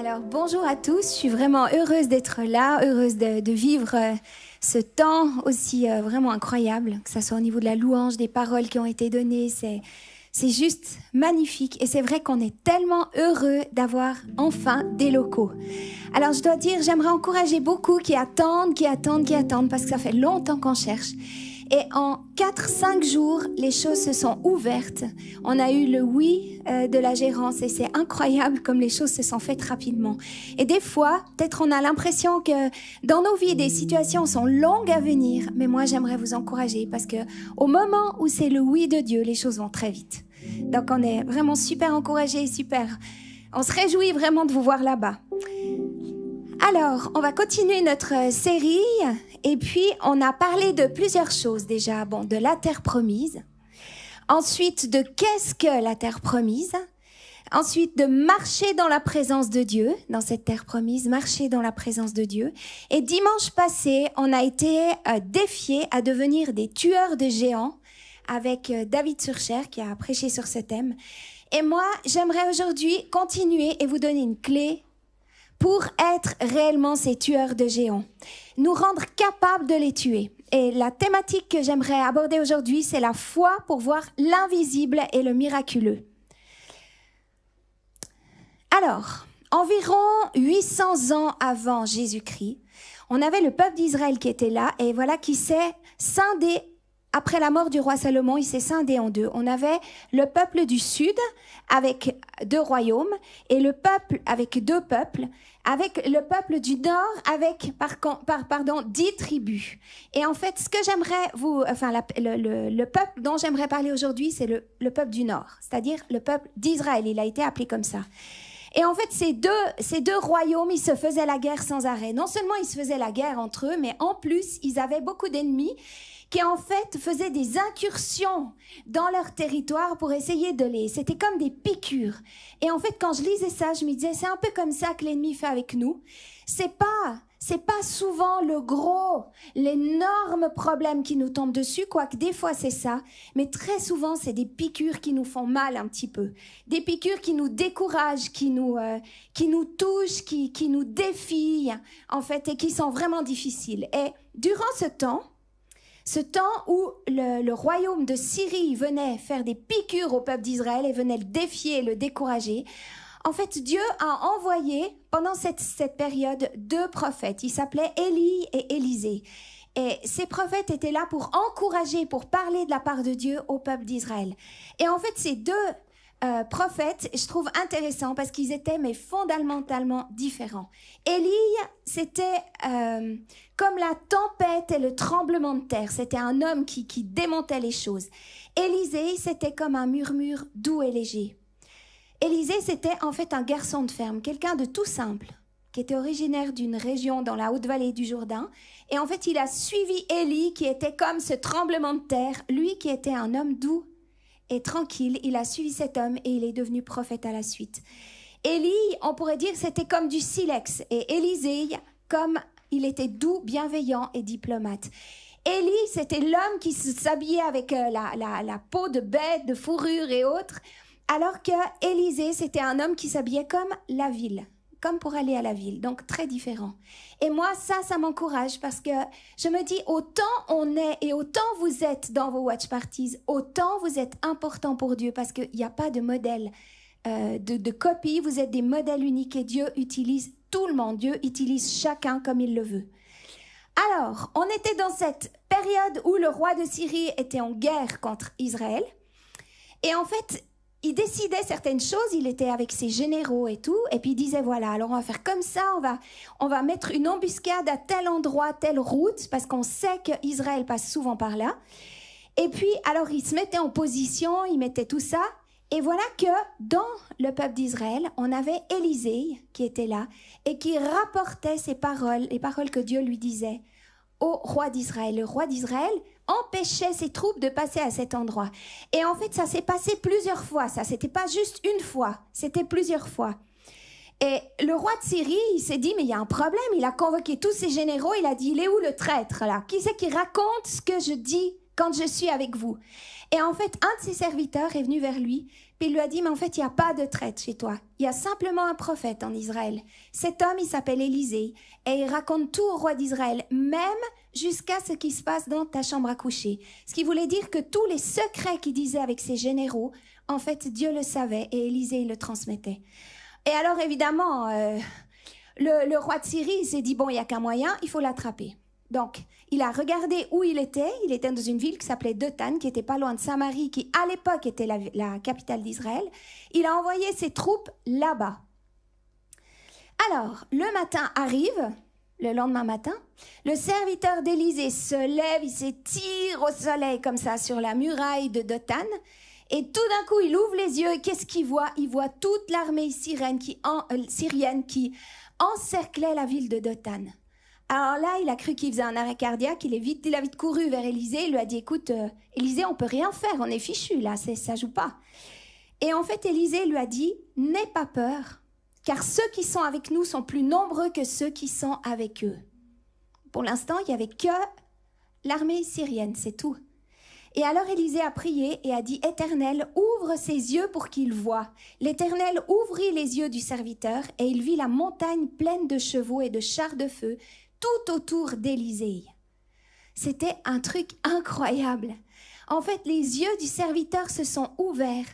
Alors, bonjour à tous, je suis vraiment heureuse d'être là, heureuse de vivre ce temps aussi vraiment incroyable, que ce soit au niveau de la louange, des paroles qui ont été données, c'est juste magnifique et c'est vrai qu'on est tellement heureux d'avoir enfin des locaux. Alors je dois dire, j'aimerais encourager beaucoup qui attendent parce que ça fait longtemps qu'on cherche. Et en 4-5 jours, les choses se sont ouvertes. On a eu le oui de la gérance et c'est incroyable comme les choses se sont faites rapidement. Et des fois, peut-être on a l'impression que dans nos vies, des situations sont longues à venir. Mais moi, j'aimerais vous encourager parce que au moment où c'est le oui de Dieu, les choses vont très vite. Donc on est vraiment super encouragés, on se réjouit vraiment de vous voir là-bas. Alors, on va continuer notre série et puis on a parlé de plusieurs choses déjà. Bon, de la terre promise, ensuite de qu'est-ce que la terre promise, ensuite de marcher dans la présence de Dieu, dans cette terre promise, marcher dans la présence de Dieu. Et dimanche passé, on a été défiés à devenir des tueurs de géants avec David Surcher qui a prêché sur ce thème. Et moi, j'aimerais aujourd'hui continuer et vous donner une clé pour être réellement ces tueurs de géants, nous rendre capables de les tuer. Et la thématique que j'aimerais aborder aujourd'hui, c'est la foi pour voir l'invisible et le miraculeux. Alors, environ 800 ans avant Jésus-Christ, on avait le peuple d'Israël qui était là et voilà qui s'est scindé. Après la mort du roi Salomon, il s'est scindé en deux. On avait le peuple du sud avec 2 royaumes et le peuple avec 2 peuples, avec le peuple du nord avec 10 tribus. Et en fait, ce que j'aimerais le peuple dont j'aimerais parler aujourd'hui, c'est le peuple du nord, c'est-à-dire le peuple d'Israël. Il a été appelé comme ça. Et en fait, ces deux royaumes, ils se faisaient la guerre sans arrêt. Non seulement ils se faisaient la guerre entre eux, mais en plus, ils avaient beaucoup d'ennemis qui en fait faisaient des incursions dans leur territoire pour essayer C'était comme des piqûres. Et en fait, quand je lisais ça, je me disais, c'est un peu comme ça que l'ennemi fait avec nous. C'est pas souvent l'énorme problème qui nous tombe dessus, quoique des fois c'est ça, mais très souvent c'est des piqûres qui nous font mal un petit peu. Des piqûres qui nous découragent, qui nous touchent, qui nous défient, en fait, et qui sont vraiment difficiles. Et durant ce temps où le royaume de Syrie venait faire des piqûres au peuple d'Israël et venait le défier, le décourager, en fait, Dieu a envoyé pendant cette période 2 prophètes. Ils s'appelaient Élie et Élisée. Et ces prophètes étaient là pour encourager, pour parler de la part de Dieu au peuple d'Israël. Et en fait, ces 2 prophètes, je trouve intéressant parce qu'ils étaient mais fondamentalement différents. Élie, c'était comme la tempête et le tremblement de terre. C'était un homme qui démontait les choses. Élisée, c'était comme un murmure doux et léger. Élisée, c'était en fait un garçon de ferme, quelqu'un de tout simple, qui était originaire d'une région dans la haute vallée du Jourdain. Et en fait, il a suivi Élie, qui était comme ce tremblement de terre. Lui qui était un homme doux et tranquille, il a suivi cet homme et il est devenu prophète à la suite. Élie, on pourrait dire, c'était comme du silex. Et Élisée, comme il était doux, bienveillant et diplomate. Élie, c'était l'homme qui s'habillait avec la peau de bête, de fourrure et autres. Alors que Élisée, c'était un homme qui s'habillait comme la ville, comme pour aller à la ville, donc très différent. Et moi, ça m'encourage parce que je me dis, autant on est et autant vous êtes dans vos watch parties, autant vous êtes important pour Dieu parce qu'il n'y a pas de modèle de copie, vous êtes des modèles uniques et Dieu utilise tout le monde, Dieu utilise chacun comme il le veut. Alors, on était dans cette période où le roi de Syrie était en guerre contre Israël et en fait, il décidait certaines choses, il était avec ses généraux et tout, et puis il disait, voilà, alors on va faire comme ça, on va mettre une embuscade à tel endroit, telle route, parce qu'on sait qu'Israël passe souvent par là. Et puis, alors il se mettait en position, il mettait tout ça, et voilà que dans le peuple d'Israël, on avait Élisée qui était là, et qui rapportait ces paroles, les paroles que Dieu lui disait au roi d'Israël. Le roi d'Israël empêchait ses troupes de passer à cet endroit. Et en fait, ça s'est passé plusieurs fois. Ça, c'était pas juste une fois, c'était plusieurs fois. Et le roi de Syrie, il s'est dit, mais il y a un problème. Il a convoqué tous ses généraux. Il a dit, il est où le traître là? Qui c'est qui raconte ce que je dis quand je suis avec vous. Et en fait, un de ses serviteurs est venu vers lui, puis il lui a dit, mais en fait, il n'y a pas de traître chez toi. Il y a simplement un prophète en Israël. Cet homme, il s'appelle Élisée, et il raconte tout au roi d'Israël, même jusqu'à ce qui se passe dans ta chambre à coucher. Ce qui voulait dire que tous les secrets qu'il disait avec ses généraux, en fait, Dieu le savait, et Élisée il le transmettait. Et alors, évidemment, le roi de Syrie s'est dit, bon, il n'y a qu'un moyen, il faut l'attraper. Donc, il a regardé où il était dans une ville qui s'appelait Dothan, qui était pas loin de Samarie, qui à l'époque était la capitale d'Israël. Il a envoyé ses troupes là-bas. Alors, le matin arrive, le lendemain matin, le serviteur d'Élisée se lève, il s'étire au soleil comme ça sur la muraille de Dothan, et tout d'un coup, il ouvre les yeux, et qu'est-ce qu'il voit? Il voit toute l'armée syrienne qui encerclait la ville de Dothan. Alors là, il a cru qu'il faisait un arrêt cardiaque, il a vite couru vers Élisée, il lui a dit, écoute, Élisée, on peut rien faire, on est fichu là, ça joue pas. Et en fait, Élisée lui a dit, n'aie pas peur, car ceux qui sont avec nous sont plus nombreux que ceux qui sont avec eux. Pour l'instant, il n'y avait que l'armée syrienne, c'est tout. Et alors Élisée a prié et a dit, Éternel, ouvre ses yeux pour qu'il voie. L'Éternel ouvrit les yeux du serviteur et il vit la montagne pleine de chevaux et de chars de feu tout autour d'Élisée. C'était un truc incroyable. En fait, les yeux du serviteur se sont ouverts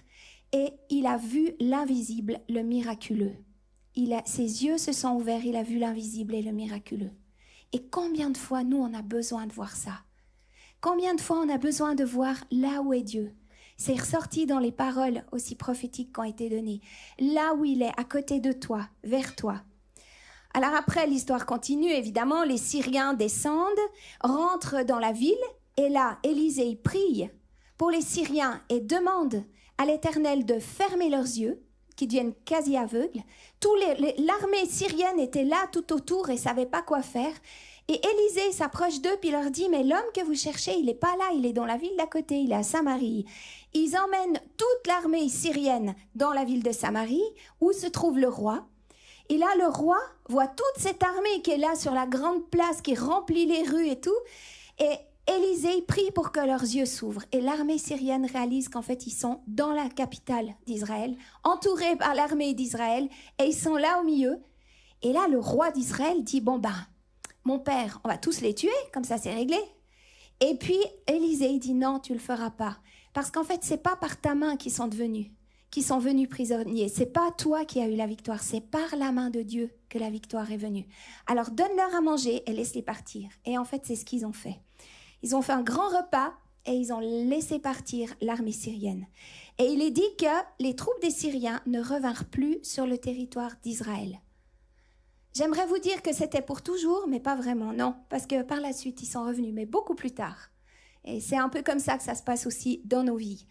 et il a vu l'invisible, le miraculeux. Ses yeux se sont ouverts, il a vu l'invisible et le miraculeux. Et combien de fois, nous, on a besoin de voir ça? Combien de fois on a besoin de voir là où est Dieu? C'est ressorti dans les paroles aussi prophétiques qui ont été données. Là où il est, à côté de toi, vers toi. Alors après, l'histoire continue, évidemment, les Syriens descendent, rentrent dans la ville, et là, Élisée prie pour les Syriens et demande à l'Éternel de fermer leurs yeux, qui deviennent quasi aveugles. L'armée syrienne était là tout autour et ne savait pas quoi faire. Et Élisée s'approche d'eux puis leur dit, mais l'homme que vous cherchez, il n'est pas là, il est dans la ville d'à côté, il est à Samarie. Ils emmènent toute l'armée syrienne dans la ville de Samarie, où se trouve le roi. Et là, le roi voit toute cette armée qui est là sur la grande place, qui remplit les rues et tout. Et Élisée prie pour que leurs yeux s'ouvrent. Et l'armée syrienne réalise qu'en fait, ils sont dans la capitale d'Israël, entourés par l'armée d'Israël, et ils sont là au milieu. Et là, le roi d'Israël dit, bon ben, mon père, on va tous les tuer, comme ça c'est réglé. Et puis Élisée dit non, tu le feras pas. Parce qu'en fait, c'est pas par ta main qu'ils sont venus prisonniers. C'est pas toi qui as eu la victoire, c'est par la main de Dieu que la victoire est venue. Alors donne-leur à manger et laisse-les partir. Et en fait, c'est ce qu'ils ont fait. Ils ont fait un grand repas et ils ont laissé partir l'armée syrienne. Et il est dit que les troupes des Syriens ne revinrent plus sur le territoire d'Israël. J'aimerais vous dire que c'était pour toujours, mais pas vraiment, non. Parce que par la suite, ils sont revenus, mais beaucoup plus tard. Et c'est un peu comme ça que ça se passe aussi dans nos vies.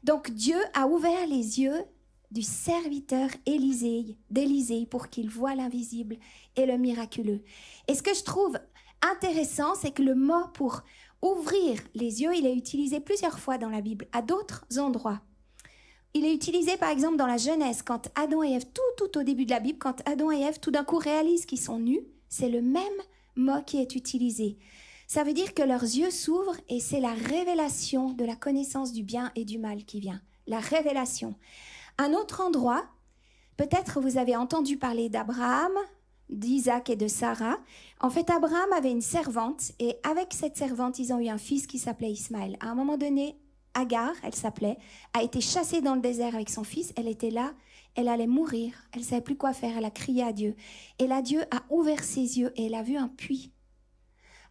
Donc Dieu a ouvert les yeux du serviteur d'Élisée pour qu'il voie l'invisible et le miraculeux. Et ce que je trouve intéressant, c'est que le mot pour ouvrir les yeux, il est utilisé plusieurs fois dans la Bible, à d'autres endroits. Il est utilisé par exemple dans la Genèse, quand Adam et Ève, tout au début de la Bible, quand Adam et Ève tout d'un coup réalisent qu'ils sont nus, c'est le même mot qui est utilisé. Ça veut dire que leurs yeux s'ouvrent et c'est la révélation de la connaissance du bien et du mal qui vient. La révélation. Un autre endroit, peut-être vous avez entendu parler d'Abraham, d'Isaac et de Sarah. En fait, Abraham avait une servante et avec cette servante, ils ont eu un fils qui s'appelait Ismaël. À un moment donné, Agar, elle s'appelait, a été chassée dans le désert avec son fils. Elle était là, elle allait mourir. Elle ne savait plus quoi faire, elle a crié à Dieu. Et là, Dieu a ouvert ses yeux et elle a vu un puits.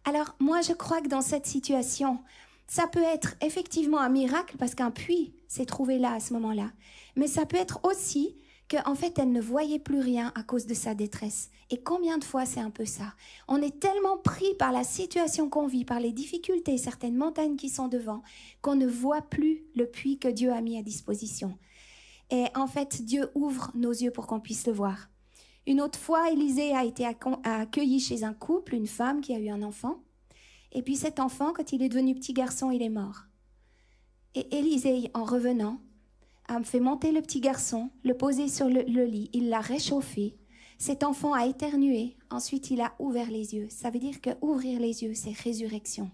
Alors, moi, je crois que dans cette situation, ça peut être effectivement un miracle parce qu'un puits s'est trouvé là à ce moment-là. Mais ça peut être aussi qu'en fait, elle ne voyait plus rien à cause de sa détresse. Et combien de fois c'est un peu ça? On est tellement pris par la situation qu'on vit, par les difficultés, certaines montagnes qui sont devant, qu'on ne voit plus le puits que Dieu a mis à disposition. Et en fait, Dieu ouvre nos yeux pour qu'on puisse le voir. Une autre fois, Élisée a été accueilli chez un couple, une femme qui a eu un enfant. Et puis cet enfant, quand il est devenu petit garçon, il est mort. Et Élisée, en revenant, a fait monter le petit garçon, le poser sur le lit, il l'a réchauffé. Cet enfant a éternué, ensuite il a ouvert les yeux. Ça veut dire que ouvrir les yeux, c'est résurrection.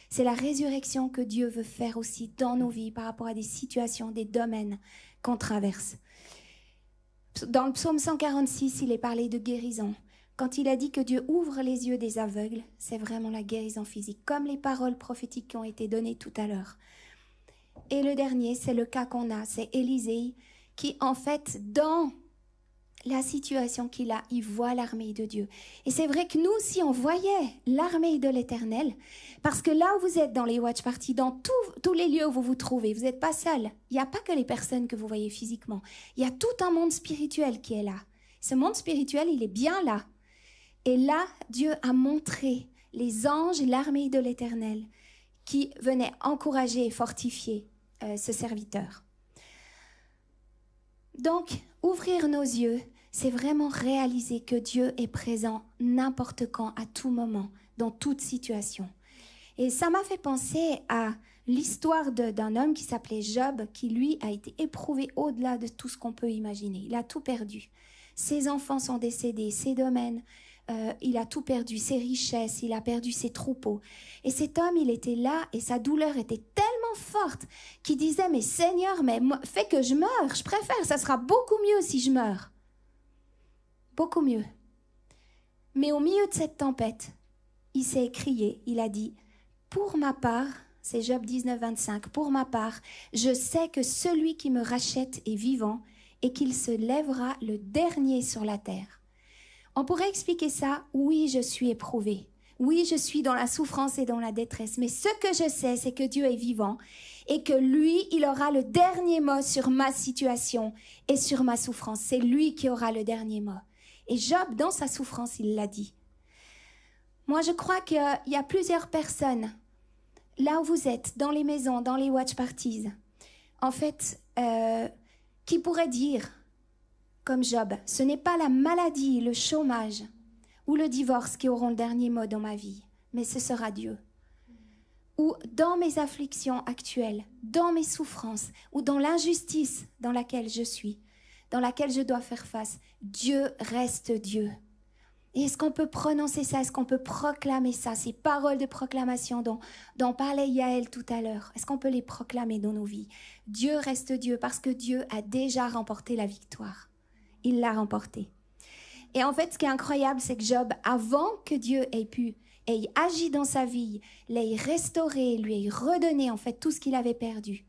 C'est la résurrection que Dieu veut faire aussi dans nos vies par rapport à des situations, des domaines qu'on traverse. Dans le psaume 146, il est parlé de guérison. Quand il a dit que Dieu ouvre les yeux des aveugles, c'est vraiment la guérison physique, comme les paroles prophétiques qui ont été données tout à l'heure. Et le dernier, c'est le cas qu'on a, c'est Élisée, qui en fait, dans la situation qu'il a, il voit l'armée de Dieu. Et c'est vrai que nous aussi, on voyait l'armée de l'Éternel, parce que là où vous êtes dans les watch parties, dans tous les lieux où vous vous trouvez, vous n'êtes pas seul. Il n'y a pas que les personnes que vous voyez physiquement. Il y a tout un monde spirituel qui est là. Ce monde spirituel, il est bien là. Et là, Dieu a montré les anges et l'armée de l'Éternel qui venaient encourager et fortifier ce serviteur. Donc, ouvrir nos yeux, c'est vraiment réaliser que Dieu est présent n'importe quand, à tout moment, dans toute situation. Et ça m'a fait penser à l'histoire d'un homme qui s'appelait Job, qui lui a été éprouvé au-delà de tout ce qu'on peut imaginer. Il a tout perdu. Ses enfants sont décédés, ses domaines, il a tout perdu, ses richesses, il a perdu ses troupeaux. Et cet homme, il était là et sa douleur était tellement forte qu'il disait « Mais Seigneur, mais fais que je meure, je préfère, ça sera beaucoup mieux si je meurs. » Beaucoup mieux. Mais au milieu de cette tempête, il s'est écrié, il a dit « Pour ma part, c'est Job 19, 25, pour ma part, je sais que celui qui me rachète est vivant et qu'il se lèvera le dernier sur la terre. » On pourrait expliquer ça, oui, je suis éprouvé. Oui, je suis dans la souffrance et dans la détresse. Mais ce que je sais, c'est que Dieu est vivant et que lui, il aura le dernier mot sur ma situation et sur ma souffrance. C'est lui qui aura le dernier mot. Et Job, dans sa souffrance, il l'a dit. Moi, je crois qu'il y a plusieurs personnes, là où vous êtes, dans les maisons, dans les watch parties, en fait, qui pourraient dire, comme Job, ce n'est pas la maladie, le chômage ou le divorce qui auront le dernier mot dans ma vie, mais ce sera Dieu. Ou dans mes afflictions actuelles, dans mes souffrances, ou dans l'injustice dans laquelle je suis, dans laquelle je dois faire face, Dieu reste Dieu. Et est-ce qu'on peut prononcer ça? Est-ce qu'on peut proclamer ça? Ces paroles de proclamation dont parlait Yaël tout à l'heure, est-ce qu'on peut les proclamer dans nos vies? Dieu reste Dieu parce que Dieu a déjà remporté la victoire. Il l'a remporté. Et en fait, ce qui est incroyable, c'est que Job, avant que Dieu ait agi dans sa vie, l'ait restauré, lui ait redonné en fait tout ce qu'il avait perdu,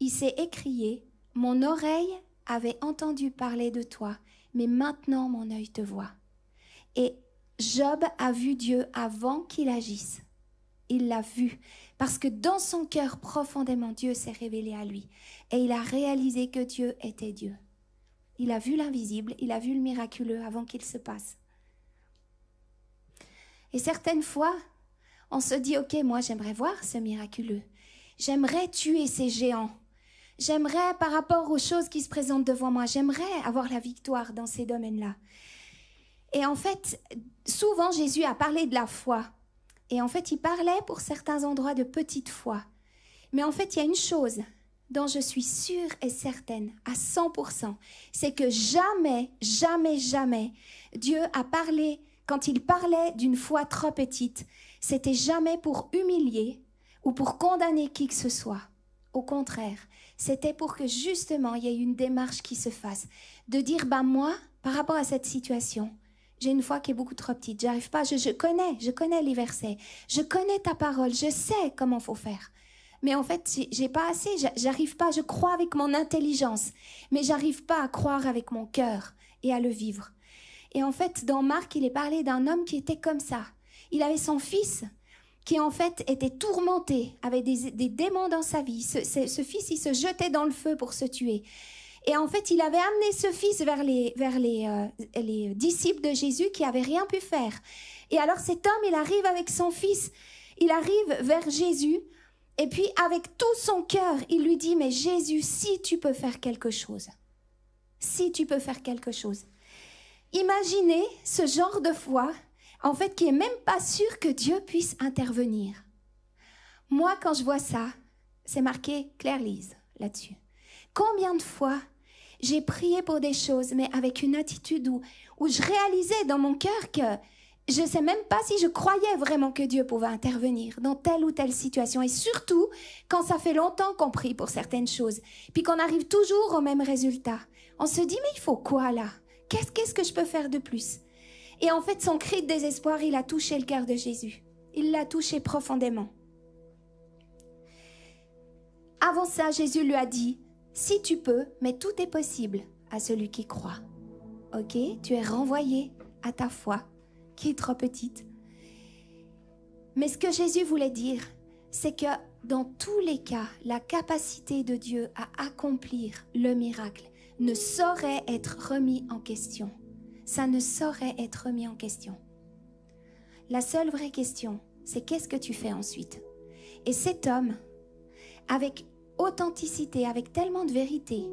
il s'est écrié « Mon oreille avait entendu parler de toi, mais maintenant mon œil te voit. » Et Job a vu Dieu avant qu'il agisse. Il l'a vu parce que dans son cœur profondément, Dieu s'est révélé à lui. Et il a réalisé que Dieu était Dieu. Il a vu l'invisible, il a vu le miraculeux avant qu'il se passe. Et certaines fois, on se dit, ok, moi j'aimerais voir ce miraculeux. J'aimerais tuer ces géants. J'aimerais, par rapport aux choses qui se présentent devant moi, j'aimerais avoir la victoire dans ces domaines-là. Et en fait, souvent Jésus a parlé de la foi. Et en fait, il parlait pour certains endroits de petite foi. Mais en fait, il y a une chose dont je suis sûre et certaine, à 100%, c'est que jamais, jamais, jamais, Dieu a parlé, quand il parlait d'une foi trop petite, c'était jamais pour humilier ou pour condamner qui que ce soit. Au contraire, c'était pour que justement, il y ait une démarche qui se fasse, de dire, moi, par rapport à cette situation, j'ai une foi qui est beaucoup trop petite, j'arrive pas, je connais les versets, je connais ta parole, je sais comment faut faire. Mais en fait, j'ai pas assez, j'arrive pas, je crois avec mon intelligence, mais j'arrive pas à croire avec mon cœur et à le vivre. Et en fait, dans Marc, il est parlé d'un homme qui était comme ça. Il avait son fils qui en fait était tourmenté, avait des démons dans sa vie. Ce fils, il se jetait dans le feu pour se tuer. Et en fait, il avait amené ce fils vers les disciples de Jésus qui n'avaient rien pu faire. Et alors cet homme, il arrive avec son fils, il arrive vers Jésus, et puis avec tout son cœur, il lui dit, mais Jésus, si tu peux faire quelque chose, si tu peux faire quelque chose. Imaginez ce genre de foi, en fait, qui est même pas sûr que Dieu puisse intervenir. Moi, quand je vois ça, c'est marqué Claire-Lise là-dessus. Combien de fois j'ai prié pour des choses, mais avec une attitude où je réalisais dans mon cœur que je ne sais même pas si je croyais vraiment que Dieu pouvait intervenir dans telle ou telle situation. Et surtout, quand ça fait longtemps qu'on prie pour certaines choses, puis qu'on arrive toujours au même résultat. On se dit, mais il faut quoi là? Qu'est-ce que je peux faire de plus? Et en fait, son cri de désespoir, il a touché le cœur de Jésus. Il l'a touché profondément. Avant ça, Jésus lui a dit, si tu peux, mais tout est possible à celui qui croit. Ok, tu es renvoyé à ta foi, qui est trop petite. Mais ce que Jésus voulait dire, c'est que dans tous les cas, la capacité de Dieu à accomplir le miracle ne saurait être remis en question. Ça ne saurait être remis en question. La seule vraie question, c'est qu'est-ce que tu fais ensuite? Et cet homme, avec authenticité, avec tellement de vérité,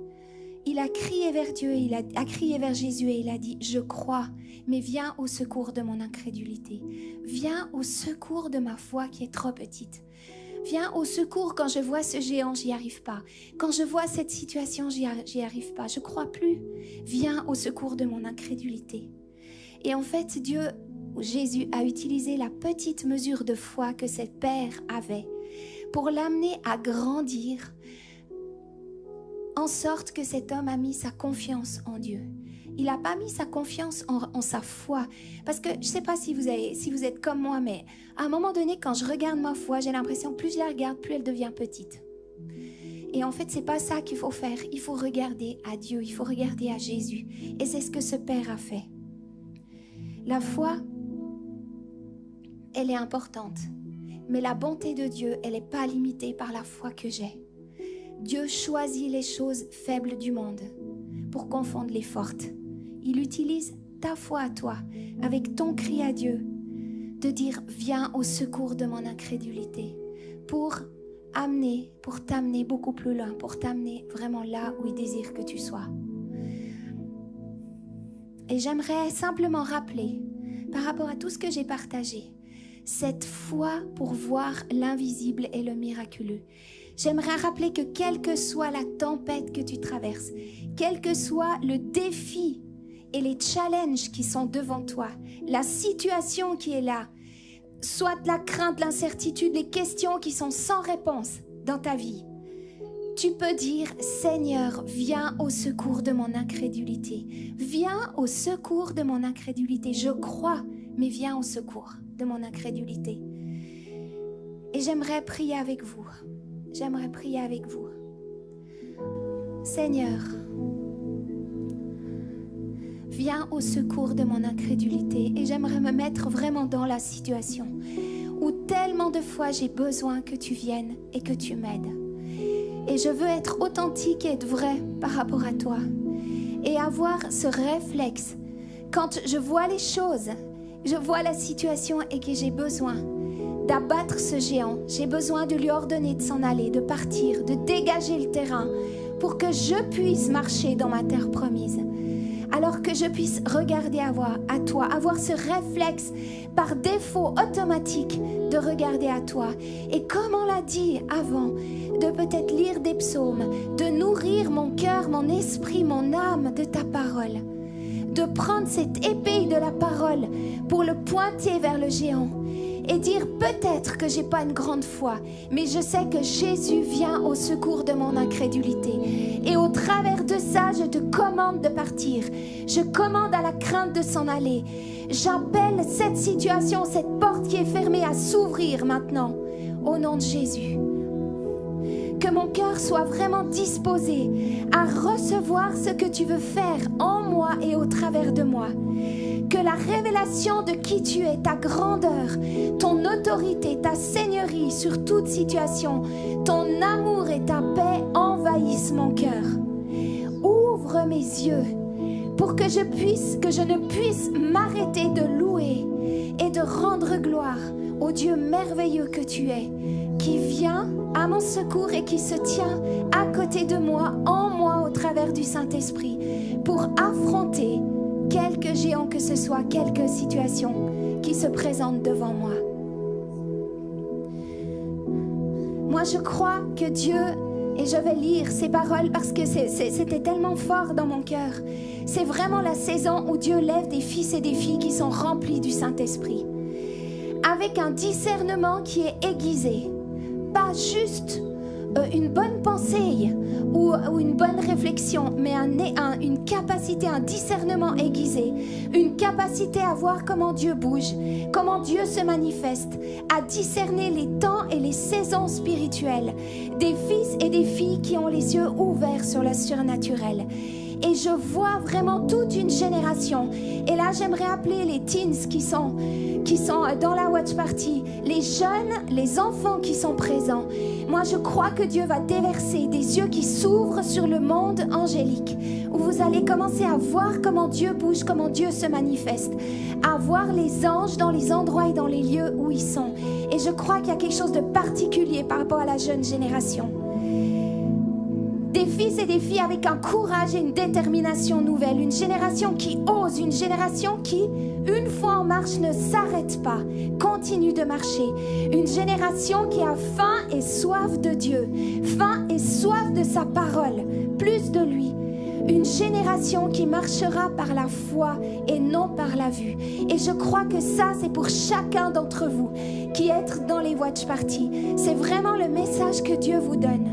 il a crié vers Dieu, il a crié vers Jésus et il a dit « Je crois, mais viens au secours de mon incrédulité. Viens au secours de ma foi qui est trop petite. Viens au secours quand je vois ce géant, j'y arrive pas. Quand je vois cette situation, j'y arrive pas. Je crois plus. Viens au secours de mon incrédulité. » Et en fait, Jésus a utilisé la petite mesure de foi que ce père avait pour l'amener à grandir, en sorte que cet homme a mis sa confiance en Dieu. Il n'a pas mis sa confiance en sa foi. Parce que je ne sais pas si vous êtes comme moi, mais à un moment donné, quand je regarde ma foi, j'ai l'impression que plus je la regarde, plus elle devient petite. Et en fait, ce n'est pas ça qu'il faut faire. Il faut regarder à Dieu, il faut regarder à Jésus. Et c'est ce que ce père a fait. La foi, elle est importante. Mais la bonté de Dieu, elle n'est pas limitée par la foi que j'ai. Dieu choisit les choses faibles du monde pour confondre les fortes. Il utilise ta foi à toi, avec ton cri à Dieu, de dire « Viens au secours de mon incrédulité » pour t'amener beaucoup plus loin, pour t'amener vraiment là où il désire que tu sois. Et j'aimerais simplement rappeler, par rapport à tout ce que j'ai partagé, cette foi pour voir l'invisible et le miraculeux. J'aimerais rappeler que quelle que soit la tempête que tu traverses, quel que soit le défi et les challenges qui sont devant toi, la situation qui est là, soit la crainte, l'incertitude, les questions qui sont sans réponse dans ta vie, tu peux dire « Seigneur, viens au secours de mon incrédulité. Viens au secours de mon incrédulité. Je crois, mais viens au secours de mon incrédulité. » Et j'aimerais prier avec vous. J'aimerais prier avec vous. Seigneur, viens au secours de mon incrédulité. Et j'aimerais me mettre vraiment dans la situation où tellement de fois j'ai besoin que tu viennes et que tu m'aides. Et je veux être authentique et être vrai par rapport à toi. Et avoir ce réflexe, quand je vois les choses, je vois la situation et que j'ai besoin d'abattre ce géant. J'ai besoin de lui ordonner de s'en aller, de partir, de dégager le terrain pour que je puisse marcher dans ma terre promise. Alors que je puisse regarder à toi, avoir ce réflexe par défaut automatique de regarder à toi. Et comme on l'a dit avant, de peut-être lire des psaumes, de nourrir mon cœur, mon esprit, mon âme de ta parole. De prendre cette épée de la parole pour le pointer vers le géant. Et dire peut-être que j'ai pas une grande foi, mais je sais que Jésus vient au secours de mon incrédulité. Et au travers de ça, je te commande de partir. Je commande à la crainte de s'en aller. J'appelle cette situation, cette porte qui est fermée à s'ouvrir maintenant, au nom de Jésus. Que mon cœur soit vraiment disposé à recevoir ce que tu veux faire en moi et au travers de moi. Que la révélation de qui tu es, ta grandeur, ton autorité, ta seigneurie sur toute situation, ton amour et ta paix envahissent mon cœur. Ouvre mes yeux pour que je ne puisse m'arrêter de louer et de rendre gloire au Dieu merveilleux que tu es, qui vient à mon secours et qui se tient à côté de moi, en moi, au travers du Saint-Esprit, pour affronter quelque géant que ce soit, quelque situation qui se présente devant moi. Moi, je crois que Dieu Et je vais lire ces paroles parce que c'était tellement fort dans mon cœur. C'est vraiment la saison où Dieu lève des fils et des filles qui sont remplis du Saint-Esprit. Avec un discernement qui est aiguisé. Pas juste une bonne pensée ou une bonne réflexion, mais une capacité, un discernement aiguisé, une capacité à voir comment Dieu bouge, comment Dieu se manifeste, à discerner les temps et les saisons spirituelles, des fils et des filles qui ont les yeux ouverts sur le surnaturel. Et je vois vraiment toute une génération. Et là, j'aimerais appeler les teens qui sont dans la watch party, les jeunes, les enfants qui sont présents. Moi, je crois que Dieu va déverser des yeux qui s'ouvrent sur le monde angélique, où vous allez commencer à voir comment Dieu bouge, comment Dieu se manifeste, à voir les anges dans les endroits et dans les lieux où ils sont. Et je crois qu'il y a quelque chose de particulier par rapport à la jeune génération. Des fils et des filles avec un courage et une détermination nouvelle. Une génération qui ose, une génération qui, une fois en marche, ne s'arrête pas, continue de marcher. Une génération qui a faim et soif de Dieu, faim et soif de sa parole, plus de lui. Une génération qui marchera par la foi et non par la vue. Et je crois que ça, c'est pour chacun d'entre vous qui êtes dans les watch parties. C'est vraiment le message que Dieu vous donne.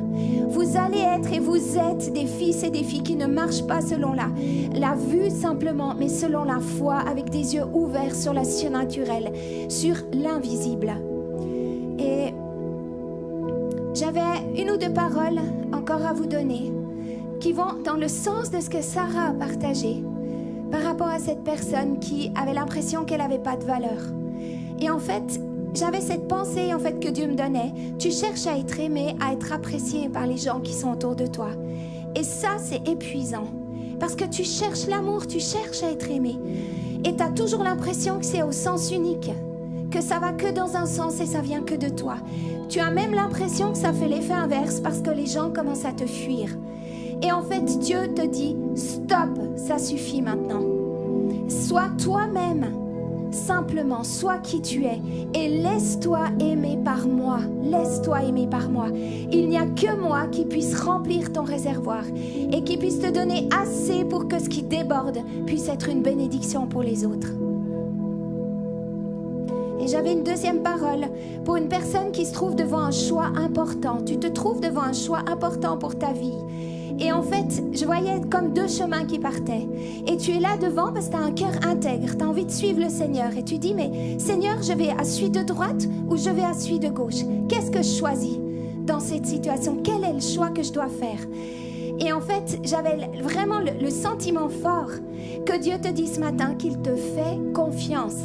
Vous allez être et vous êtes des fils et des filles qui ne marchent pas selon la vue simplement, mais selon la foi, avec des yeux ouverts sur le surnaturel, sur l'invisible. Et j'avais une ou deux paroles encore à vous donner qui vont dans le sens de ce que Sarah a partagé par rapport à cette personne qui avait l'impression qu'elle n'avait pas de valeur. Et en fait, j'avais cette pensée que Dieu me donnait. Tu cherches à être aimé, à être apprécié par les gens qui sont autour de toi. Et ça, c'est épuisant. Parce que tu cherches l'amour, tu cherches à être aimé. Et tu as toujours l'impression que c'est au sens unique, que ça va que dans un sens et ça vient que de toi. Tu as même l'impression que ça fait l'effet inverse parce que les gens commencent à te fuir. Et en fait, Dieu te dit, stop, ça suffit maintenant. Sois toi-même. Simplement, sois qui tu es et laisse-toi aimer par moi. Laisse-toi aimer par moi. Il n'y a que moi qui puisse remplir ton réservoir et qui puisse te donner assez pour que ce qui déborde puisse être une bénédiction pour les autres. Et j'avais une deuxième parole pour une personne qui se trouve devant un choix important. Tu te trouves devant un choix important pour ta vie. Et en fait, je voyais comme deux chemins qui partaient. Et tu es là devant parce que tu as un cœur intègre. Tu as envie de suivre le Seigneur. Et tu dis, mais Seigneur, je vais à celui de droite ou je vais à celui de gauche? Qu'est-ce que je choisis dans cette situation? Quel est le choix que je dois faire? Et en fait, j'avais vraiment le sentiment fort que Dieu te dit ce matin qu'il te fait confiance.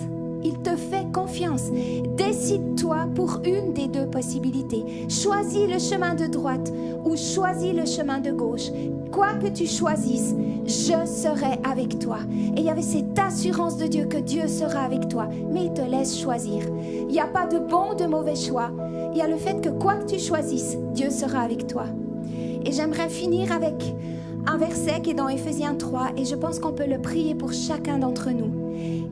Il te fait confiance. Décide-toi pour une des deux possibilités. Choisis le chemin de droite ou choisis le chemin de gauche. Quoi que tu choisisses, je serai avec toi. Et il y avait cette assurance de Dieu que Dieu sera avec toi. Mais il te laisse choisir. Il n'y a pas de bon ou de mauvais choix. Il y a le fait que quoi que tu choisisses, Dieu sera avec toi. Et j'aimerais finir avec un verset qui est dans Éphésiens 3. Et je pense qu'on peut le prier pour chacun d'entre nous.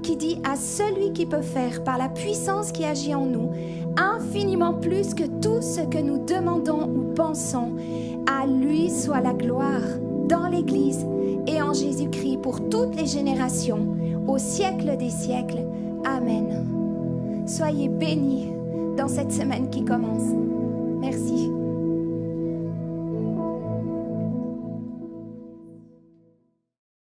Qui dit à celui qui peut faire par la puissance qui agit en nous infiniment plus que tout ce que nous demandons ou pensons, à lui soit la gloire dans l'Église et en Jésus-Christ pour toutes les générations, au siècle des siècles. Amen. Soyez bénis dans cette semaine qui commence. Merci.